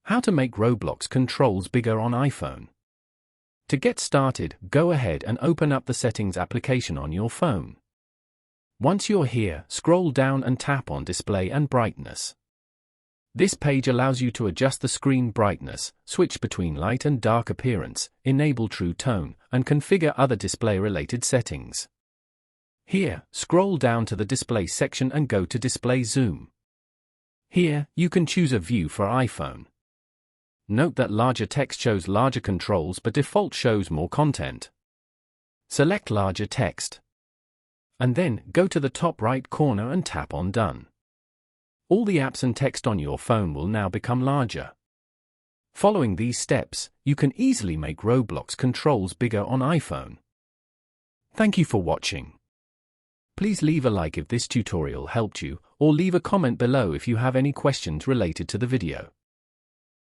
How to make Roblox controls bigger on iPhone. To get started, go ahead and open up the Settings application on your phone. Once you're here, scroll down and tap on Display and Brightness. This page allows you to adjust the screen brightness, switch between light and dark appearance, enable True Tone, and configure other display-related settings. Here, scroll down to the Display section and go to Display Zoom. Here, you can choose a view for iPhone. Note that larger text shows larger controls but default shows more content. Select larger text. And then, go to the top right corner and tap on Done. All the apps and text on your phone will now become larger. Following these steps, you can easily make Roblox controls bigger on iPhone. Thank you for watching. Please leave a like if this tutorial helped you, or leave a comment below if you have any questions related to the video.